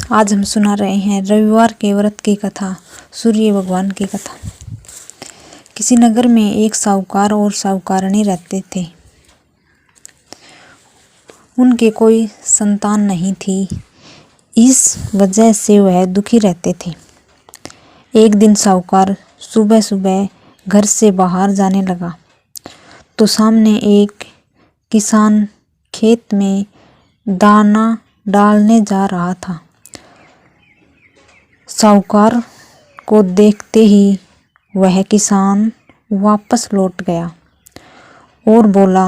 आज हम सुना रहे हैं रविवार के व्रत की कथा, सूर्य भगवान की कथा। किसी नगर में एक साहूकार और साहूकारणी रहते थे। उनके कोई संतान नहीं थी, इस वजह से वह दुखी रहते थे। एक दिन साहूकार सुबह सुबह घर से बाहर जाने लगा तो सामने एक किसान खेत में दाना डालने जा रहा था। साहूकार को देखते ही वह किसान वापस लौट गया और बोला,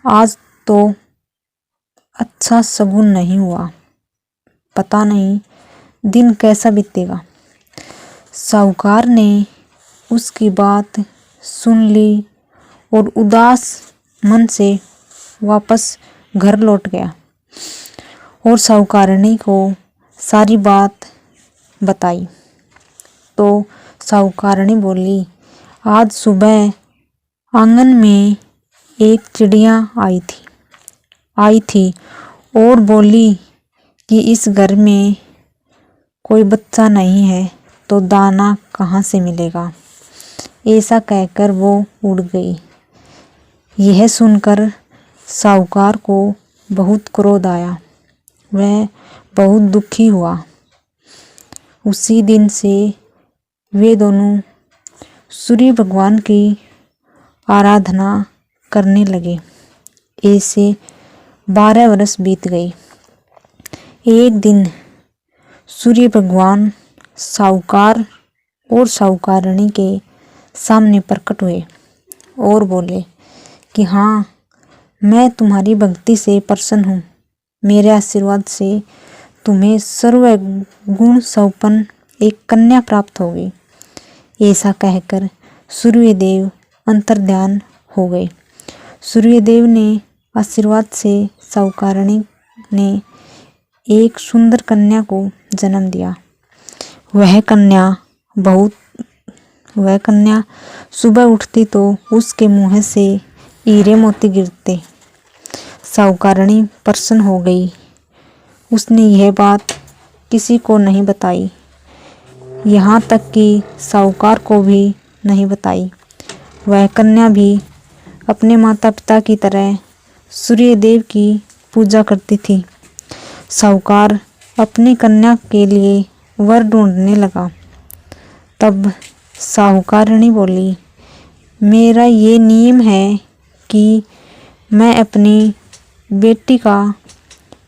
आज तो अच्छा शगुन नहीं हुआ, पता नहीं दिन कैसा बीतेगा। साहूकार ने उसकी बात सुन ली और उदास मन से वापस घर लौट गया और साहूकारणी को सारी बात बताई। तो साहूकारणी बोली, आज सुबह आंगन में एक चिड़िया आई थी और बोली कि इस घर में कोई बच्चा नहीं है तो दाना कहाँ से मिलेगा। ऐसा कहकर वो उड़ गई। यह सुनकर साहूकार को बहुत क्रोध आया, वह बहुत दुखी हुआ। उसी दिन से वे दोनों सूर्य भगवान की आराधना करने लगे। ऐसे 12 वर्ष बीत गए। एक दिन सूर्य भगवान साहूकार और साहूकारणी के सामने प्रकट हुए और बोले कि हाँ, मैं तुम्हारी भक्ति से प्रसन्न हूँ। मेरे आशीर्वाद से तुम्हें सर्वगुण संपन्न एक कन्या प्राप्त होगी। ऐसा कहकर सूर्यदेव अंतर्ध्यान हो गए। सूर्यदेव ने आशीर्वाद से साहूकारणी ने एक सुंदर कन्या को जन्म दिया। वह कन्या सुबह उठती तो उसके मुंह से हीरे मोती गिरते। साहूकारणी प्रसन्न हो गई। उसने यह बात किसी को नहीं बताई, यहाँ तक कि साहूकार को भी नहीं बताई। वह कन्या भी अपने माता पिता की तरह सूर्यदेव की पूजा करती थी। साहूकार अपनी कन्या के लिए वर ढूंढने लगा। तब साहूकारणी बोली, मेरा ये नियम है कि मैं अपनी बेटी का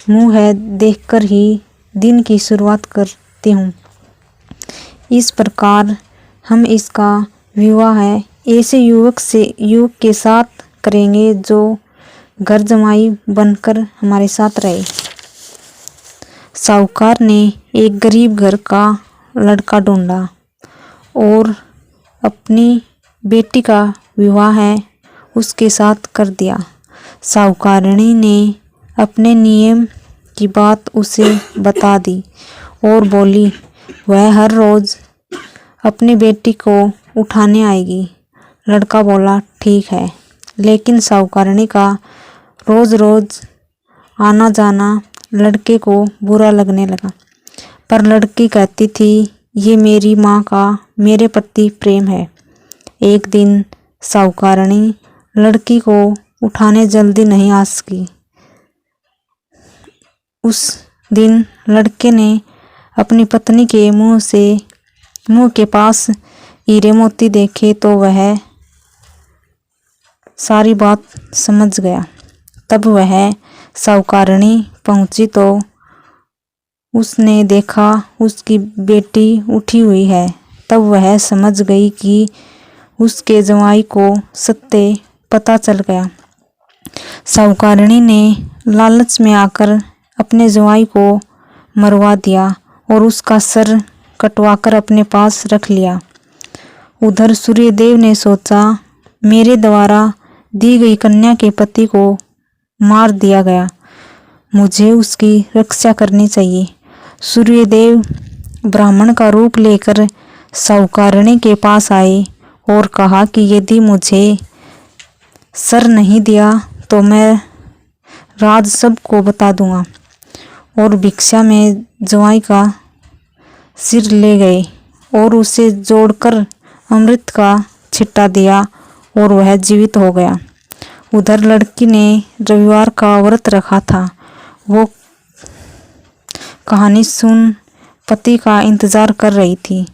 मुँह देखकर ही दिन की शुरुआत करती हूँ। इस प्रकार हम इसका विवाह ऐसे युवक के साथ करेंगे जो घर जमाई बनकर हमारे साथ रहे। साहूकार ने एक गरीब घर का लड़का ढूंढा और अपनी बेटी का विवाह उसके साथ कर दिया। साहूकारणी ने अपने नियम की बात उसे बता दी और बोली, वह हर रोज अपनी बेटी को उठाने आएगी। लड़का बोला, ठीक है। लेकिन साहूकारणी का रोज रोज आना जाना लड़के को बुरा लगने लगा। पर लड़की कहती थी, ये मेरी माँ का मेरे प्रति प्रेम है। एक दिन साहूकारणी लड़की को उठाने जल्दी नहीं आ सकी। उस दिन लड़के ने अपनी पत्नी के मुंह के पास हीरे मोती देखे तो वह सारी बात समझ गया। तब वह साहूकारणी पहुंची तो उसने देखा उसकी बेटी उठी हुई है। तब वह समझ गई कि उसके जवाई को सत्य पता चल गया। साहूकारणी ने लालच में आकर अपने जवाई को मरवा दिया और उसका सर कटवाकर अपने पास रख लिया। उधर सूर्यदेव ने सोचा, मेरे द्वारा दी गई कन्या के पति को मार दिया गया, मुझे उसकी रक्षा करनी चाहिए। सूर्यदेव ब्राह्मण का रूप लेकर साहूकारणी के पास आए और कहा कि यदि मुझे सर नहीं दिया तो मैं राज सबको बता दूंगा। और भिक्षा में जवाई का सिर ले गए और उसे जोड़कर अमृत का छिट्टा दिया और वह जीवित हो गया। उधर लड़की ने रविवार का व्रत रखा था। वो कहानी सुन पति का इंतजार कर रही थी।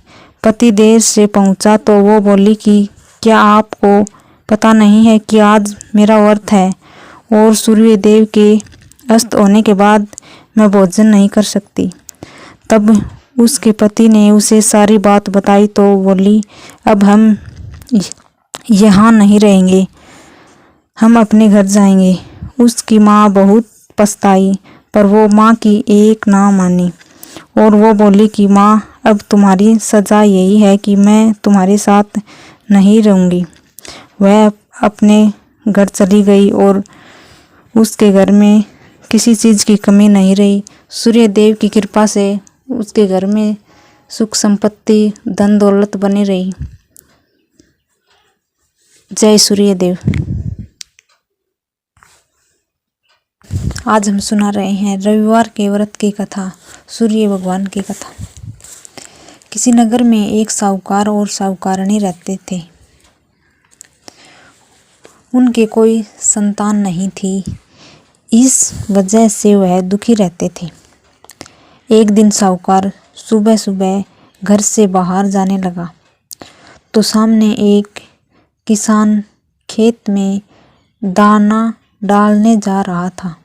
पति देर से पहुंचा तो वो बोली कि क्या आपको पता नहीं है कि आज मेरा व्रत है और सूर्य देव के अस्त होने के बाद मैं भोजन नहीं कर सकती। तब उसके पति ने उसे सारी बात बताई तो बोली, अब हम यहाँ नहीं रहेंगे, हम अपने घर जाएंगे। उसकी माँ बहुत पछताई पर वो माँ की एक ना मानी और वो बोली कि माँ, अब तुम्हारी सज़ा यही है कि मैं तुम्हारे साथ नहीं रहूँगी। वह अपने घर चली गई और उसके घर में किसी चीज़ की कमी नहीं रही। सूर्य देव की कृपा से उसके घर में सुख संपत्ति धन दौलत बनी रही। जय सूर्य देव। आज हम सुना रहे हैं रविवार के व्रत की कथा, सूर्य भगवान की कथा। किसी नगर में एक साहूकार और साहूकारणी रहते थे। उनके कोई संतान नहीं थी, इस वजह से वह दुखी रहते थे। एक दिन साहूकार सुबह सुबह घर से बाहर जाने लगा तो सामने एक किसान खेत में दाना डालने जा रहा था।